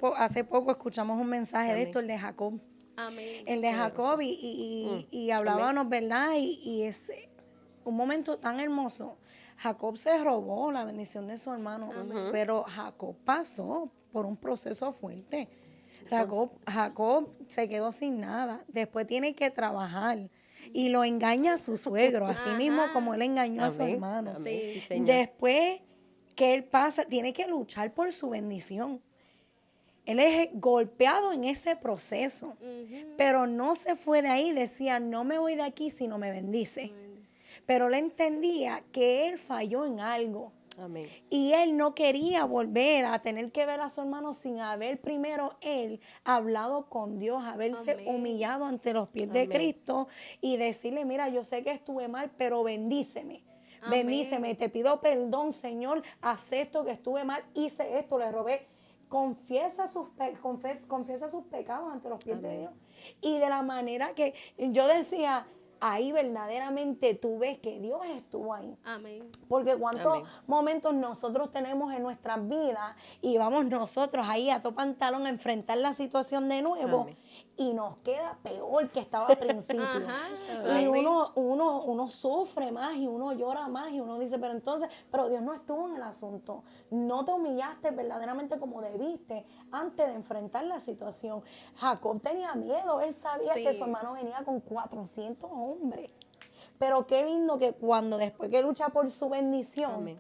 poco escuchamos un mensaje de Amén. esto, el de Jacob. Amén. El de Jacob y hablábamos, ¿verdad? Y es un momento tan hermoso. Jacob se robó la bendición de su hermano, pero Jacob pasó por un proceso fuerte. Jacob se quedó sin nada. Después tiene que trabajar y lo engaña a su suegro, así mismo como él engañó a su Amén. hermano. Amén. Sí. Sí, Señor. Después que él pasa, tiene que luchar por su bendición. Él es golpeado en ese proceso, pero no se fue de ahí. Decía, no me voy de aquí si no me bendice. Pero él entendía que él falló en algo. Amén. Y él no quería volver a tener que ver a su hermano sin haber primero él hablado con Dios, haberse Amén. humillado ante los pies de Amén. Cristo y decirle, mira, yo sé que estuve mal, pero bendíceme. Amén. Bendíceme, te pido perdón, Señor, acepto que estuve mal, hice esto, le robé. Confiesa sus pecados ante los pies de Dios. Y de la manera que yo decía, ahí verdaderamente tú ves que Dios estuvo ahí. Amén. Porque cuántos Amén. momentos nosotros tenemos en nuestras vidas y vamos nosotros ahí a todo pantalón a enfrentar la situación de nuevo Amén. y nos queda peor que estaba al principio. Ajá, eso Y es así. uno sufre más y uno llora más y uno dice, pero Dios no estuvo en el asunto. No te humillaste verdaderamente como debiste antes de enfrentar la situación. Jacob tenía miedo, él sabía Sí. que su hermano venía con 400 hombres. Pero qué lindo que después que lucha por su bendición, Amén.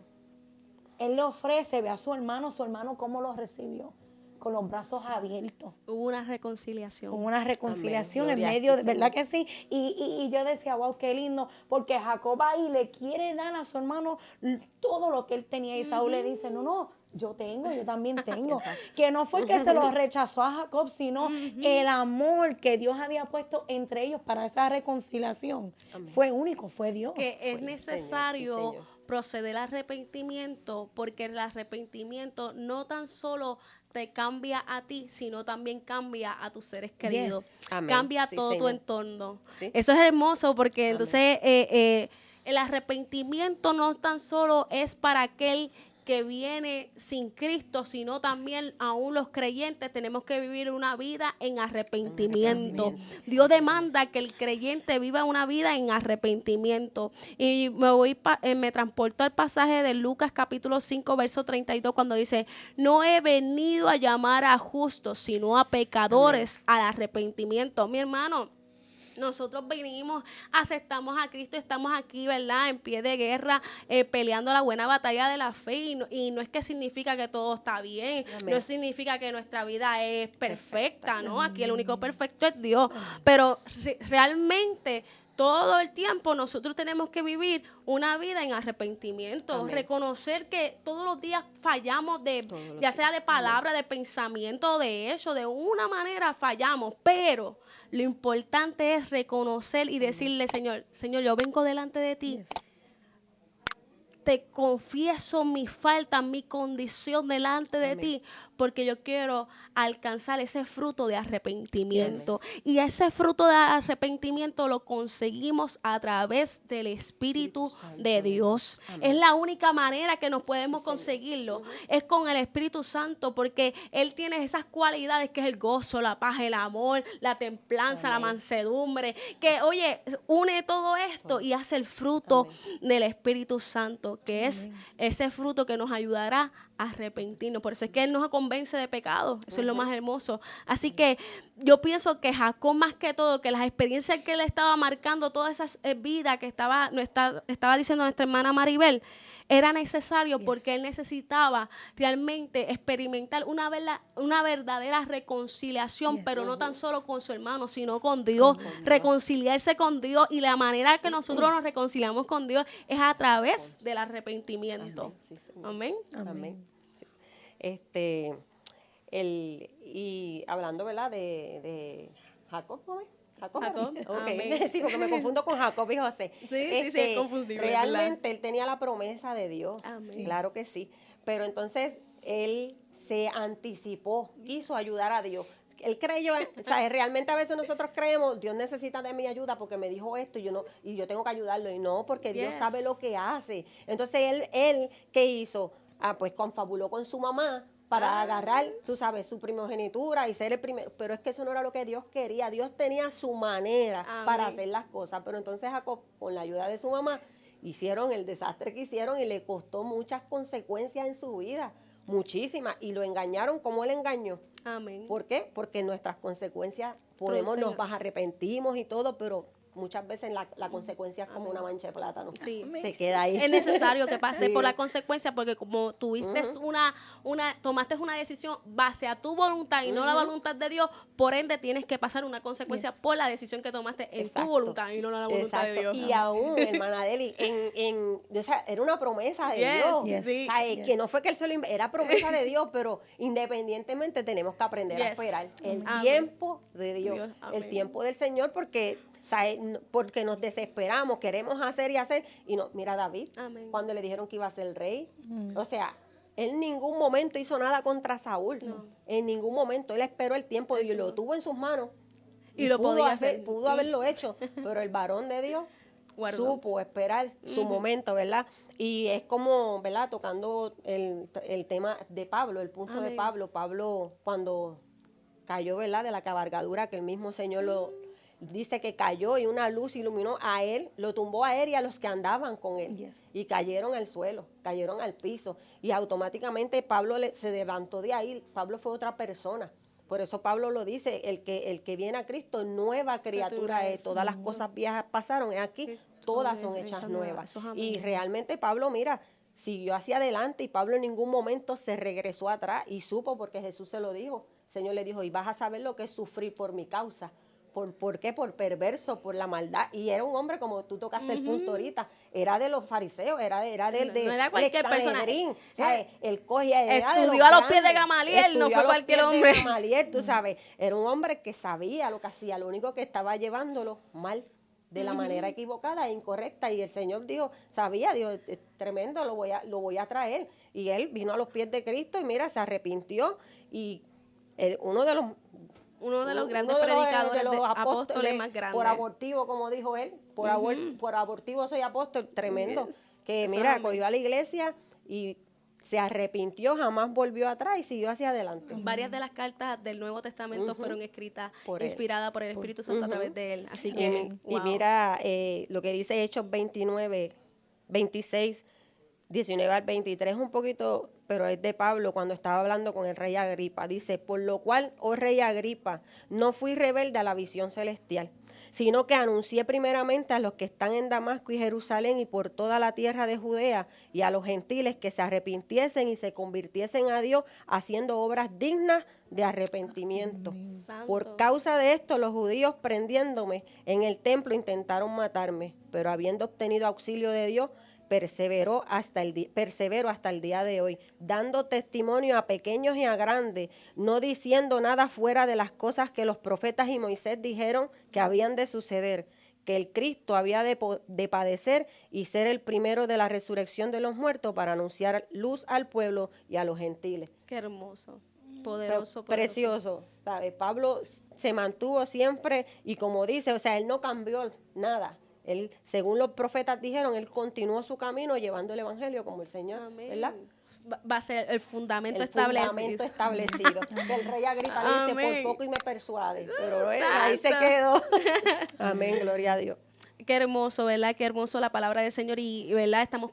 él le ofrece, ve a su hermano cómo lo recibió, con los brazos abiertos. Hubo una reconciliación. Hubo una reconciliación Amén. en Gloria a medio, sí, ¿verdad Señor. que sí? Y yo decía, wow, qué lindo, porque Jacob ahí le quiere dar a su hermano todo lo que él tenía. Y Saúl le dice, no, yo también tengo. Que no fue que se lo rechazó a Jacob, sino el amor que Dios había puesto entre ellos para esa reconciliación. Fue único, fue Dios. Que es Señor, necesario sí, Señor. proceder al arrepentimiento, porque el arrepentimiento no tan solo te cambia a ti, sino también cambia a tus seres queridos. Yes. Amén. Cambia Sí, todo tu Señor. entorno. Sí. Eso es hermoso porque entonces el arrepentimiento no tan solo es para aquel que viene sin Cristo, sino también aún los creyentes tenemos que vivir una vida en arrepentimiento. Dios demanda que el creyente viva una vida en arrepentimiento. Y me transportó al pasaje de Lucas capítulo 5, verso 32, cuando dice, no he venido a llamar a justos, sino a pecadores al arrepentimiento. Mi hermano, nosotros venimos, aceptamos a Cristo, estamos aquí, ¿verdad?, en pie de guerra, peleando la buena batalla de la fe, y no es que significa que todo está bien, no significa que nuestra vida es perfecta, ¿no? Aquí el único perfecto es Dios, pero realmente todo el tiempo nosotros tenemos que vivir una vida en arrepentimiento. Amén. Reconocer que todos los días fallamos, ya sea de palabra, de pensamiento, de hecho, de una manera fallamos, pero lo importante es reconocer y decirle, Señor, yo vengo delante de ti. Yes. Te confieso mi falta, mi condición delante de ti, porque yo quiero alcanzar ese fruto de arrepentimiento. Yes. Y ese fruto de arrepentimiento lo conseguimos a través del Espíritu de Dios. Amén. Es la única manera que nos podemos conseguirlo, es con el Espíritu Santo, porque Él tiene esas cualidades que es el gozo, la paz, el amor, la templanza, la mansedumbre, que, oye, une todo esto y hace el fruto del Espíritu Santo, que es ese fruto que nos ayudará a arrepentirnos. Por eso es que Él nos convence de pecado. Eso es lo más hermoso. Así que yo pienso que Jacob, más que todo, que las experiencias que él estaba marcando, todas esas vidas que estaba diciendo nuestra hermana Maribel, era necesario porque él necesitaba realmente experimentar una verdadera reconciliación, pero no tan solo con su hermano, sino con Dios. Reconciliarse con Dios, y la manera que nosotros nos reconciliamos con Dios es a través del arrepentimiento. Amén. Amén. Sí. Y hablando, ¿verdad?, de Jacob, ¿no? Jacob. Okay. Sí, porque me confundo con Jacob y José. Sí, es confundible. Realmente él tenía la promesa de Dios. Amén. Claro que sí. Pero entonces él se anticipó, quiso ayudar a Dios. Él creyó, o sea, realmente a veces nosotros creemos, Dios necesita de mi ayuda porque me dijo esto y yo tengo que ayudarlo, y no, porque Dios sabe lo que hace. Entonces él ¿qué hizo? Pues confabuló con su mamá para agarrar, tú sabes, su primogenitura y ser el primero. Pero es que eso no era lo que Dios quería. Dios tenía su manera para hacer las cosas. Pero entonces Jacob, con la ayuda de su mamá, hicieron el desastre que hicieron y le costó muchas consecuencias en su vida. Muchísimas. Y lo engañaron como él engañó. Amén. ¿Por qué? Porque nuestras consecuencias nos arrepentimos y todo, pero muchas veces la consecuencia es como una mancha de plátano. Sí. Se queda ahí. Es necesario que pase por la consecuencia, porque como tuviste tomaste una decisión base a tu voluntad y no la voluntad de Dios, por ende tienes que pasar una consecuencia por la decisión que tomaste en tu voluntad y no la voluntad de Dios. Y aún, hermana Adeli, o sea, era una promesa de Dios. Sí. O sea, que no fue que él solo era promesa de Dios, pero independientemente tenemos que aprender a esperar el tiempo de Dios, el tiempo del Señor, porque nos desesperamos, queremos hacer y hacer, y no, mira David, cuando le dijeron que iba a ser rey, o sea, él en ningún momento hizo nada contra Saúl, en ningún momento, él esperó el tiempo de Dios, lo tuvo en sus manos, y lo pudo haberlo hecho, pero el varón de Dios supo esperar su momento, ¿verdad? Y es como, ¿verdad?, tocando el tema de Pablo, el punto de Pablo cuando cayó, ¿verdad?, de la cabalgadura, que el mismo Señor dice que cayó y una luz iluminó a él, lo tumbó a él y a los que andaban con él. Y cayeron al suelo, cayeron al piso. Y automáticamente Pablo se levantó de ahí. Pablo fue otra persona. Por eso Pablo lo dice, el que viene a Cristo, nueva criatura es. Todas las cosas viejas pasaron, aquí todas son hechas nuevas. Y realmente Pablo, mira, siguió hacia adelante y Pablo en ningún momento se regresó atrás y supo, porque Jesús se lo dijo. El Señor le dijo, y vas a saber lo que es sufrir por mi causa. ¿Por qué? Por perverso, por la maldad. Y era un hombre, como tú tocaste el punto ahorita, era de los fariseos, era de no era cualquier persona. Él cogía, estudió a los pies de Gamaliel, no fue cualquier hombre. Gamaliel, tú sabes, era un hombre que sabía lo que hacía, lo único que estaba llevándolo mal, de la manera equivocada e incorrecta. Y el Señor dijo, sabía, Dios, es tremendo, lo voy a traer. Y él vino a los pies de Cristo y mira, se arrepintió. Y uno de los grandes predicadores, de los apóstoles más grandes. Por abortivo, como dijo él, por abortivo soy apóstol, tremendo. Que mira, cogió a la iglesia y se arrepintió, jamás volvió atrás y siguió hacia adelante. Varias de las cartas del Nuevo Testamento fueron escritas, Por él. inspiradas por el Espíritu Santo a través de él. Así Y, que, y mira lo que dice Hechos 29, 26, 19 al 23, un poquito, pero es de Pablo cuando estaba hablando con el rey Agripa. Dice, por lo cual, oh rey Agripa, no fui rebelde a la visión celestial, sino que anuncié primeramente a los que están en Damasco y Jerusalén y por toda la tierra de Judea y a los gentiles que se arrepintiesen y se convirtiesen a Dios haciendo obras dignas de arrepentimiento. Santo. Por causa de esto, los judíos prendiéndome en el templo intentaron matarme, pero habiendo obtenido auxilio de Dios, persevero hasta el día de hoy, dando testimonio a pequeños y a grandes, no diciendo nada fuera de las cosas que los profetas y Moisés dijeron que habían de suceder, que el Cristo había de padecer y ser el primero de la resurrección de los muertos para anunciar luz al pueblo y a los gentiles. Qué hermoso, poderoso. Precioso, ¿sabe? Pablo se mantuvo siempre y como dice, o sea, él no cambió nada. Él, según los profetas dijeron, él continuó su camino llevando el evangelio como el Señor, Amén. ¿verdad? Va a ser el fundamento El establecido. fundamento establecido. Que el rey Agripa dice, Amén. por poco y me persuade, pero ahí se quedó. Amén, gloria a Dios. Qué hermoso, ¿verdad? Qué hermoso la palabra del Señor y ¿verdad? Estamos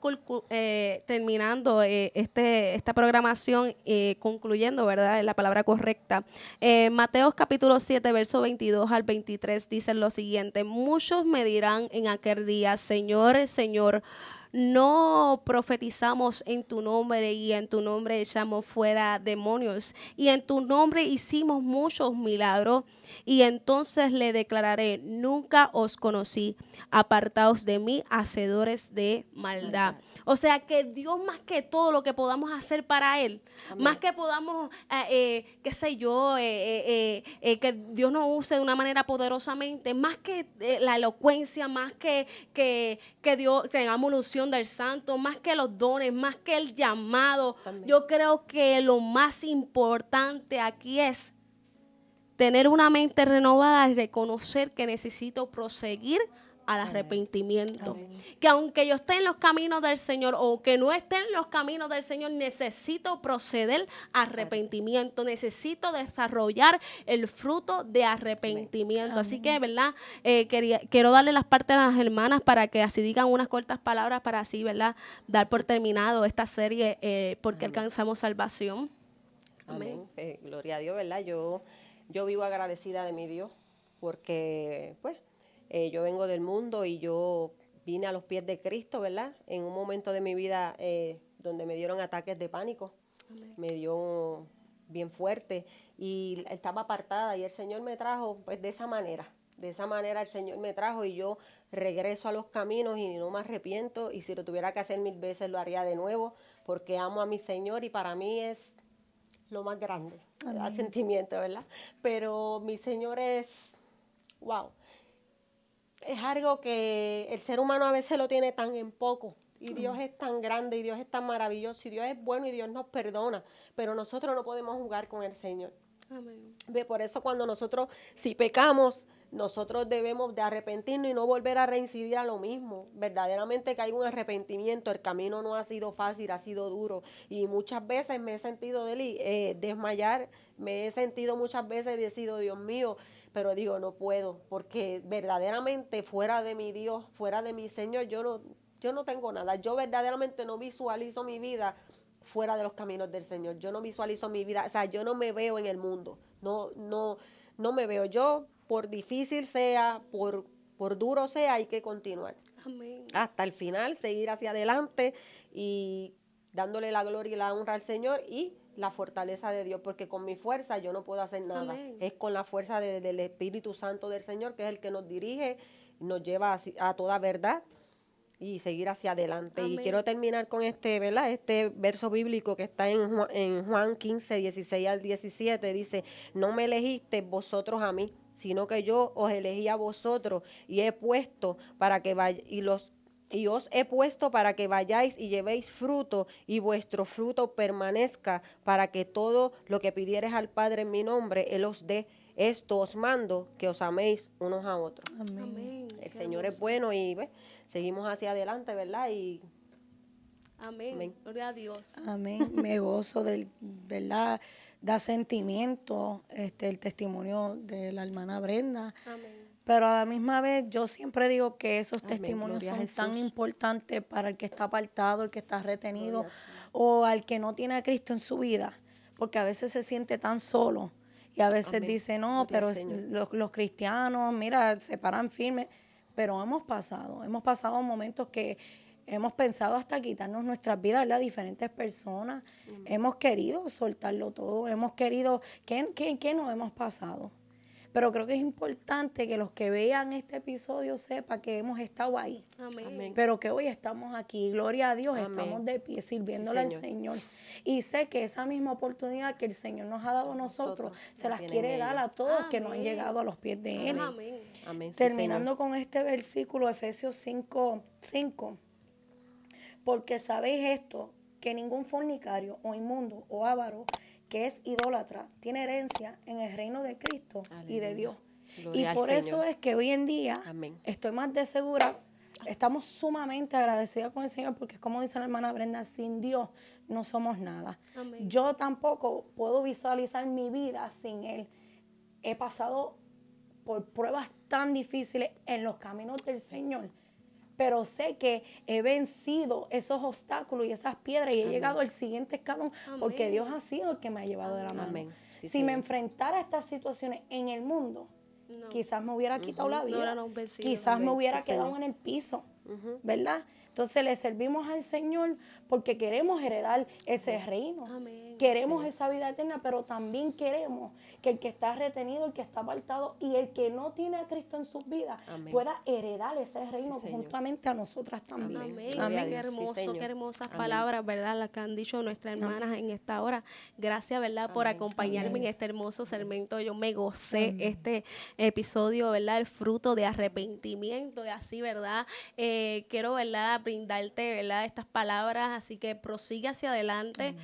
terminando esta programación, concluyendo, ¿verdad? La palabra correcta. Mateo capítulo 7, verso 22 al 23 dice lo siguiente: muchos me dirán en aquel día, Señor, Señor, no profetizamos en tu nombre y en tu nombre echamos fuera demonios y en tu nombre hicimos muchos milagros. Y entonces le declararé, nunca os conocí, apartaos de mí, hacedores de maldad. O sea que Dios, más que todo lo que podamos hacer para Él, amén, más que podamos, qué sé yo, que Dios nos use de una manera poderosamente, más que la elocuencia, más que Dios tengamos la unción del Santo, más que los dones, más que el llamado, amén, yo creo que lo más importante aquí es tener una mente renovada y reconocer que necesito proseguir al arrepentimiento. Amén. Que aunque yo esté en los caminos del Señor o que no esté en los caminos del Señor, necesito proceder al arrepentimiento, necesito desarrollar el fruto de arrepentimiento. Amén. Así que, ¿verdad? Quiero darle las partes a las hermanas para que así digan unas cortas palabras para así, ¿verdad? Dar por terminado esta serie porque amén, alcanzamos salvación. Amén. Gloria a Dios, ¿verdad? Yo vivo agradecida de mi Dios porque, pues, yo vengo del mundo y yo vine a los pies de Cristo, ¿verdad? En un momento de mi vida donde me dieron ataques de pánico, amén, me dio bien fuerte y estaba apartada y el Señor me trajo, pues, de esa manera el Señor me trajo y yo regreso a los caminos y no me arrepiento y si lo tuviera que hacer 1000 veces lo haría de nuevo porque amo a mi Señor y para mí es lo más grande, el sentimiento, ¿verdad? Pero mi Señor es, wow, es algo que el ser humano a veces lo tiene tan en poco y Dios es tan grande y Dios es tan maravilloso y Dios es bueno y Dios nos perdona, pero nosotros no podemos jugar con el Señor. Amén. Por eso cuando nosotros, si pecamos, nosotros debemos de arrepentirnos y no volver a reincidir a lo mismo. Verdaderamente que hay un arrepentimiento, el camino no ha sido fácil, ha sido duro y muchas veces me he sentido desmayar, me he sentido muchas veces y he decidido, Dios mío, pero digo, no puedo, porque verdaderamente fuera de mi Dios, fuera de mi Señor, yo no tengo nada. Yo verdaderamente no visualizo mi vida fuera de los caminos del Señor. Yo no visualizo mi vida, o sea, yo no me veo en el mundo. No me veo. Yo, por difícil sea, por duro sea, hay que continuar. Amén. Hasta el final, seguir hacia adelante y dándole la gloria y la honra al Señor y la fortaleza de Dios, porque con mi fuerza yo no puedo hacer nada. Amén. Es con la fuerza del Espíritu Santo del Señor, que es el que nos dirige, nos lleva a toda verdad y seguir hacia adelante. Amén. Y quiero terminar con ¿verdad? Este verso bíblico que está en Juan 15, 16 al 17, dice, no me elegisteis vosotros a mí, sino que yo os elegí a vosotros y he puesto para que y os he puesto para que vayáis y llevéis fruto y vuestro fruto permanezca, para que todo lo que pidiereis al Padre en mi nombre, Él os dé. Esto os mando, que os améis unos a otros. Amén. El Señor es bueno y seguimos hacia adelante, ¿verdad? Y Amén. Amén. Gloria a Dios. Amén. Me gozo del, ¿verdad? Da sentimiento el testimonio de la hermana Brenda. Amén. Pero a la misma vez yo siempre digo que esos Amén. testimonios Gloria a son tan Jesús. importantes para el que está apartado, el que está retenido Gloria a Dios. o al que no tiene a Cristo en su vida, porque a veces se siente tan solo y a veces Amén. dice, no, Gloria al pero Señor. los cristianos, mira, se paran firmes, pero hemos pasado momentos que hemos pensado hasta quitarnos nuestras vidas, ¿verdad? Diferentes personas, hemos querido soltarlo todo, hemos querido, ¿qué nos hemos pasado? Pero creo que es importante que los que vean este episodio sepan que hemos estado ahí. Amén. Amén. Pero que hoy estamos aquí, gloria a Dios, Amén. estamos de pie sirviéndole Sí, al Señor. Y sé que esa misma oportunidad que el Señor nos ha dado a nosotros, se las tienen quiere dar ellos. a todos que no han Amén. llegado a los pies de Él. Amén. Amén. Sí, Terminando Señor. con este versículo, Efesios 5:5. Porque sabéis esto, que ningún fornicario o inmundo o avaro que es idólatra tiene herencia en el reino de Cristo y de Aleluya. Dios. Gloria Y al por eso Señor. es que hoy en día Amén. estoy más de segura, estamos sumamente agradecidas con el Señor porque es como dice la hermana Brenda, sin Dios no somos nada. Amén. Yo tampoco puedo visualizar mi vida sin Él. He pasado por pruebas tan difíciles en los caminos del Señor, pero sé que he vencido esos obstáculos y esas piedras y he Amén. llegado al siguiente escalón porque Amén. Dios ha sido el que me ha llevado de la mano. Amén. Sí, Si me Señor. enfrentara a estas situaciones en el mundo, No. quizás me hubiera quitado la No vida, hubiéramos vencido. quizás me Amén. hubiera Sí, quedado Señor. en el piso, ¿verdad? Entonces le servimos al Señor porque queremos heredar ese reino. Amén. Queremos Señor. esa vida eterna, pero también queremos que el que está retenido, el que está apartado y el que no tiene a Cristo en sus vidas Amén. pueda heredar ese reino Señor. juntamente a nosotras también. Amén. Gloria a Qué Dios. Sí, hermoso, Señor. qué hermosas Amén. palabras, ¿verdad? Las que han dicho nuestras hermanas en esta hora. Gracias, ¿verdad? Por Amén. acompañarme Amén. en este hermoso segmento. Yo me gocé este episodio, ¿verdad? El fruto de arrepentimiento y así, ¿verdad? Quiero, ¿verdad? Brindarte, ¿verdad? Estas palabras, así que prosigue hacia adelante.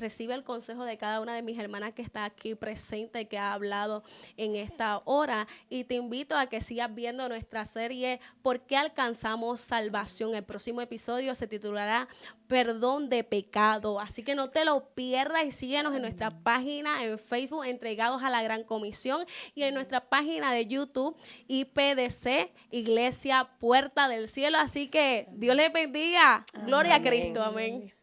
Recibe el consejo de cada una de mis hermanas que está aquí presente y que ha hablado en esta hora. Y te invito a que sigas viendo nuestra serie ¿Por qué alcanzamos salvación? El próximo episodio se titulará Perdón de pecado. Así que no te lo pierdas y síguenos en nuestra página en Facebook, Entregados a la Gran Comisión, y en nuestra página de YouTube, IPDC, Iglesia Puerta del Cielo. Así que Dios les bendiga. Gloria a Amén. Cristo. Amén.